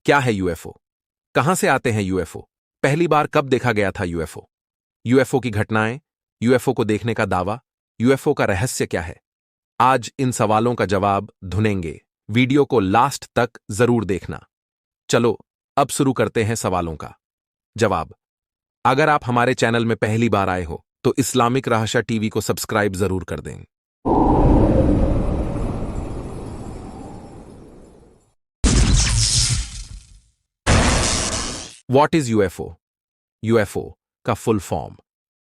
क्या है यूएफओ? कहां से आते हैं यूएफओ? पहली बार कब देखा गया था यूएफओ? यूएफओ की घटनाएं, यूएफओ को देखने का दावा, यूएफओ का रहस्य क्या है? आज इन सवालों का जवाब ढूंढेंगे। वीडियो को लास्ट तक जरूर देखना। चलो अब शुरू करते हैं सवालों का जवाब। अगर आप हमारे चैनल में पहली बार आए हो तो इस्लामिक रहस्य टीवी को सब्सक्राइब जरूर कर दें। What is UFO? यूएफओ का फुल फॉर्म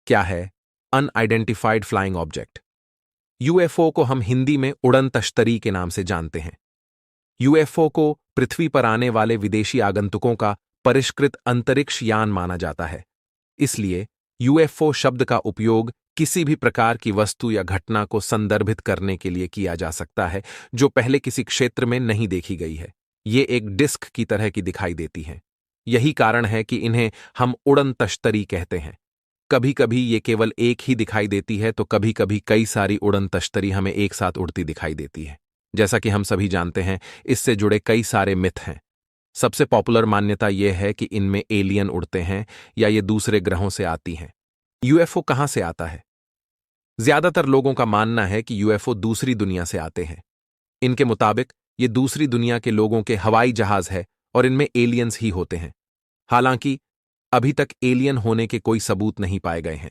क्या है? Unidentified flying object. यूएफओ को हम हिंदी में उड़न तश्तरी के नाम से जानते हैं। यूएफओ को पृथ्वी पर आने वाले विदेशी आगंतुकों का परिष्कृत अंतरिक्ष यान माना जाता है। इसलिए यूएफओ शब्द का उपयोग किसी भी प्रकार की वस्तु या घटना को संदर्भित करने के लिए किया जा सकता है जो पहले किसी क्षेत्र में नहीं देखी गई है। ये एक डिस्क की तरह की दिखाई देती हैं। यही कारण है कि इन्हें हम उड़न तश्तरी कहते हैं। कभी कभी ये केवल एक ही दिखाई देती है तो कभी कभी कई सारी उड़न तश्तरी हमें एक साथ उड़ती दिखाई देती है। जैसा कि हम सभी जानते हैं, इससे जुड़े कई सारे मिथ हैं। सबसे पॉपुलर मान्यता यह है कि इनमें एलियन उड़ते हैं या ये दूसरे ग्रहों से आती हैं। यूएफओ कहां से आता है? ज्यादातर लोगों का मानना है कि यूएफओ दूसरी दुनिया से आते हैं। इनके मुताबिक ये दूसरी दुनिया के लोगों के हवाई जहाज है और इनमें एलियंस ही होते हैं। हालांकि अभी तक एलियन होने के कोई सबूत नहीं पाए गए हैं।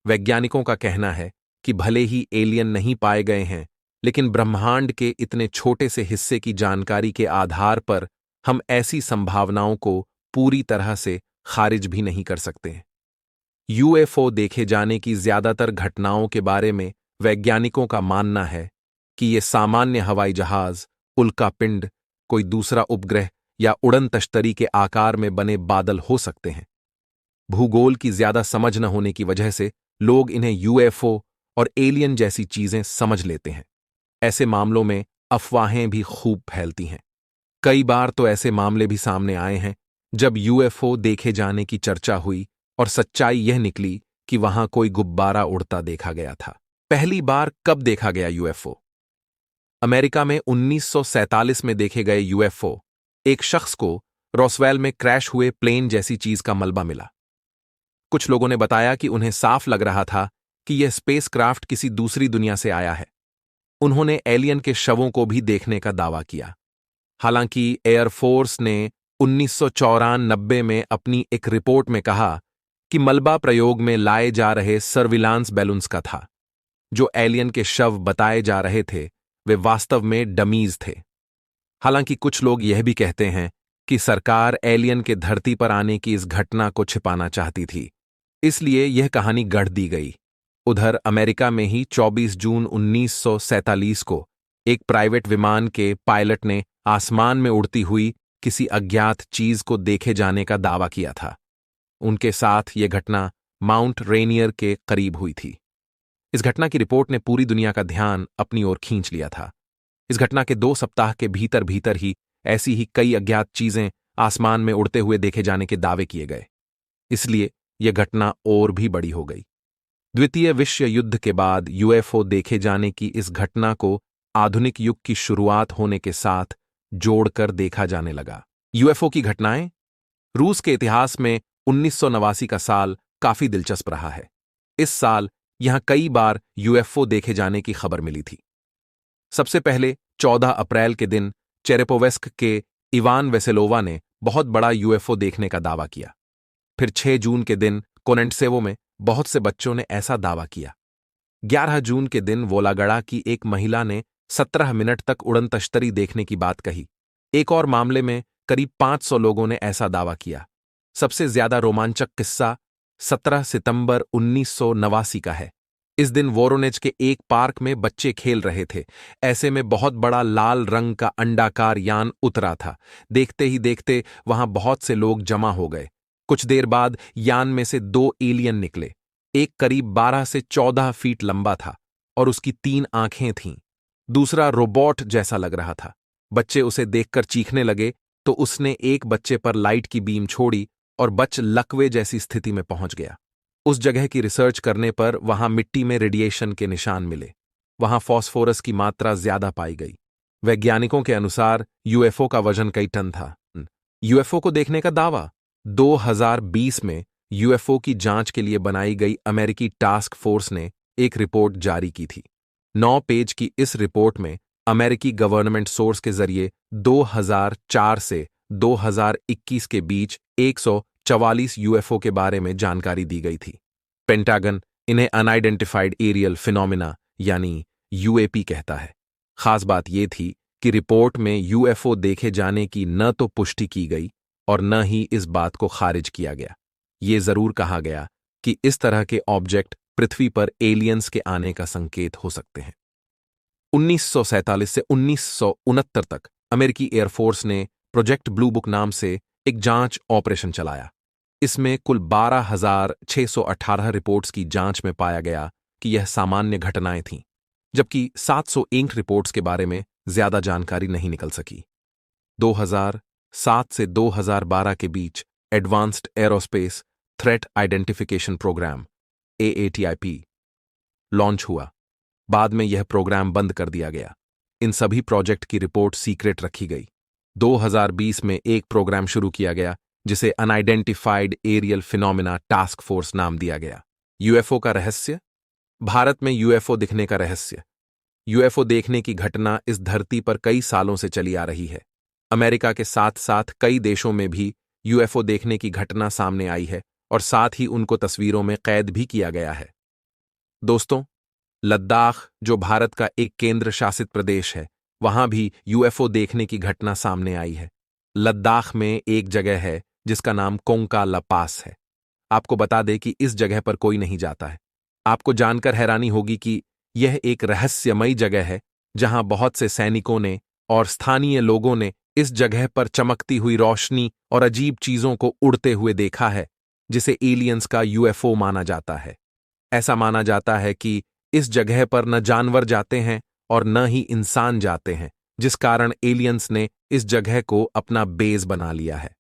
वैज्ञानिकों का कहना है कि भले ही एलियन नहीं पाए गए हैं, लेकिन ब्रह्मांड के इतने छोटे से हिस्से की जानकारी के आधार पर हम ऐसी संभावनाओं को पूरी तरह से खारिज भी नहीं कर सकते। यूएफओ देखे जाने की ज्यादातर घटनाओं के बारे में वैज्ञानिकों का मानना है कि ये सामान्य हवाई जहाज, उल्कापिंड, कोई दूसरा उपग्रह या उड़न तश्तरी के आकार में बने बादल हो सकते हैं। भूगोल की ज्यादा समझ न होने की वजह से लोग इन्हें यूएफओ और एलियन जैसी चीजें समझ लेते हैं। ऐसे मामलों में अफवाहें भी खूब फैलती हैं। कई बार तो ऐसे मामले भी सामने आए हैं जब यूएफओ देखे जाने की चर्चा हुई और सच्चाई यह निकली कि वहां कोई गुब्बारा उड़ता देखा गया था। पहली बार कब देखा गया यूएफओ? अमेरिका में 1947 में देखे गए यूएफओ एक शख्स को रॉसवेल में क्रैश हुए प्लेन जैसी चीज का मलबा मिला। कुछ लोगों ने बताया कि उन्हें साफ लग रहा था कि यह स्पेसक्राफ्ट किसी दूसरी दुनिया से आया है। उन्होंने एलियन के शवों को भी देखने का दावा किया। हालांकि एयरफोर्स ने 1994 में अपनी एक रिपोर्ट में कहा कि मलबा प्रयोग में लाए जा रहे सर्विलांस बैलून्स का था। जो एलियन के शव बताए जा रहे थे वे वास्तव में डमीज थे। हालांकि कुछ लोग यह भी कहते हैं कि सरकार एलियन के धरती पर आने की इस घटना को छिपाना चाहती थी, इसलिए यह कहानी गढ़ दी गई। उधर अमेरिका में ही 24 जून 1947 को एक प्राइवेट विमान के पायलट ने आसमान में उड़ती हुई किसी अज्ञात चीज को देखे जाने का दावा किया था। उनके साथ यह घटना माउंट रेनियर के करीब हुई थी। इस घटना की रिपोर्ट ने पूरी दुनिया का ध्यान अपनी ओर खींच लिया था। इस घटना के 2 सप्ताह के भीतर भीतर ही ऐसी ही कई अज्ञात चीजें आसमान में उड़ते हुए देखे जाने के दावे किए गए। इसलिए यह घटना और भी बड़ी हो गई। द्वितीय विश्व युद्ध के बाद यूएफओ देखे जाने की इस घटना को आधुनिक युग की शुरुआत होने के साथ जोड़कर देखा जाने लगा। यूएफओ की घटनाएं। रूस के इतिहास में 1989 का साल काफी दिलचस्प रहा है। इस साल यहां कई बार यूएफओ देखे जाने की खबर मिली थी। सबसे पहले 14 अप्रैल के दिन चेरेपोवेस्क के इवान वेसेलोवा ने बहुत बड़ा यूएफओ देखने का दावा किया। फिर 6 जून के दिन कोनेंटसेवो में बहुत से बच्चों ने ऐसा दावा किया। 11 जून के दिन वोलागड़ा की एक महिला ने 17 मिनट तक उड़न तश्तरी देखने की बात कही। एक और मामले में करीब 500 लोगों ने ऐसा दावा किया। सबसे ज्यादा रोमांचक किस्सा 17 सितंबर 1989 का है। इस दिन वोरोनेज के एक पार्क में बच्चे खेल रहे थे। ऐसे में बहुत बड़ा लाल रंग का अंडाकार यान उतरा था। देखते ही देखते वहां बहुत से लोग जमा हो गए। कुछ देर बाद यान में से 2 एलियन निकले। एक करीब 12 से 14 फीट लंबा था और उसकी 3 आंखें थीं। दूसरा रोबोट जैसा लग रहा था। बच्चे उसे देखकर चीखने लगे तो उसने एक बच्चे पर लाइट की बीम छोड़ी और बच लकवे जैसी स्थिति में पहुंच गया। उस जगह की रिसर्च करने पर वहां मिट्टी में रेडिएशन के निशान मिले। वहां फास्फोरस की मात्रा ज्यादा पाई गई। वैज्ञानिकों के अनुसार यूएफओ का वजन कई टन था। यूएफओ को देखने का दावा। 2020 में यूएफओ की जांच के लिए बनाई गई अमेरिकी टास्क फोर्स ने एक रिपोर्ट जारी की थी। 9 पेज की इस रिपोर्ट में अमेरिकी गवर्नमेंट सोर्स के जरिए 2004 से 2021 के बीच 144 यूएफओ के बारे में जानकारी दी गई थी। पेंटागन इन्हें अनआइडेंटिफाइड एरियल फिनोमिना यानी यूएपी कहता है। खास बात यह थी कि रिपोर्ट में यूएफओ देखे जाने की न तो पुष्टि की गई और न ही इस बात को खारिज किया गया। ये जरूर कहा गया कि इस तरह के ऑब्जेक्ट पृथ्वी पर एलियंस के आने का संकेत हो सकते हैं। 1947 से 1969 तक अमेरिकी एयरफोर्स ने प्रोजेक्ट ब्लू बुक नाम से एक जांच ऑपरेशन चलाया। इसमें कुल 12,618 रिपोर्ट्स की जांच में पाया गया कि यह सामान्य घटनाएं थीं, जबकि 701 रिपोर्ट्स के बारे में ज्यादा जानकारी नहीं निकल सकी। 2007 से 2012 के बीच advanced aerospace threat identification programme AATIP launch हुआ। बाद में यह प्रोग्राम बंद कर दिया गया। इन सभी प्रोजेक्ट की रिपोर्ट सीक्रेट रखी गई। 2020 में एक प्रोग्राम शुरू किया गया जिसे unidentified aerial phenomena task force नाम दिया गया। यूएफओ का रहस्य। भारत में यूएफओ दिखने का रहस्य। यूएफओ देखने की घटना इस धरती पर कई सालों से चली आ रही है। अमेरिका के साथ साथ कई देशों में भी यूएफओ देखने की घटना सामने आई है और साथ ही उनको तस्वीरों में कैद भी किया गया है। दोस्तों, लद्दाख जो भारत का एक केंद्र शासित प्रदेश है, वहां भी यूएफओ देखने की घटना सामने आई है। लद्दाख में एक जगह है जिसका नाम कोंका ला पास है। आपको बता दें कि इस जगह पर कोई नहीं जाता है। आपको जानकर हैरानी होगी कि यह एक रहस्यमयी जगह है जहां बहुत से सैनिकों ने और स्थानीय लोगों ने इस जगह पर चमकती हुई रोशनी और अजीब चीजों को उड़ते हुए देखा है, जिसे एलियंस का यूएफओ माना जाता है। ऐसा माना जाता है कि इस जगह पर न जानवर जाते हैं और न ही इंसान जाते हैं, जिस कारण एलियंस ने इस जगह को अपना बेस बना लिया है।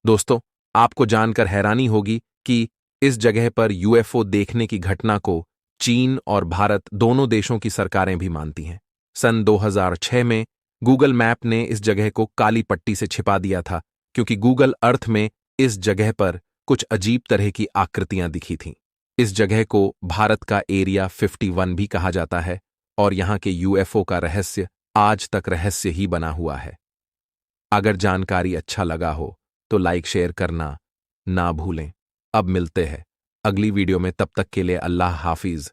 दोस्तों, आपको जानकर हैरानी होगी कि इस जगह पर यूएफओ देखने की घटना को चीन और भारत दोनों देशों की सरकारें भी मानती हैं। सन 2006 में गूगल मैप ने इस जगह को काली पट्टी से छिपा दिया था क्योंकि गूगल अर्थ में इस जगह पर कुछ अजीब तरह की आकृतियां दिखी थीं। इस जगह को भारत का एरिया 51 भी कहा जाता है और यहां के यूएफओ का रहस्य आज तक रहस्य ही बना हुआ है। अगर जानकारी अच्छा लगा हो तो लाइक शेयर करना ना भूलें। अब मिलते हैं अगली वीडियो में, तब तक के लिए अल्लाह हाफिज।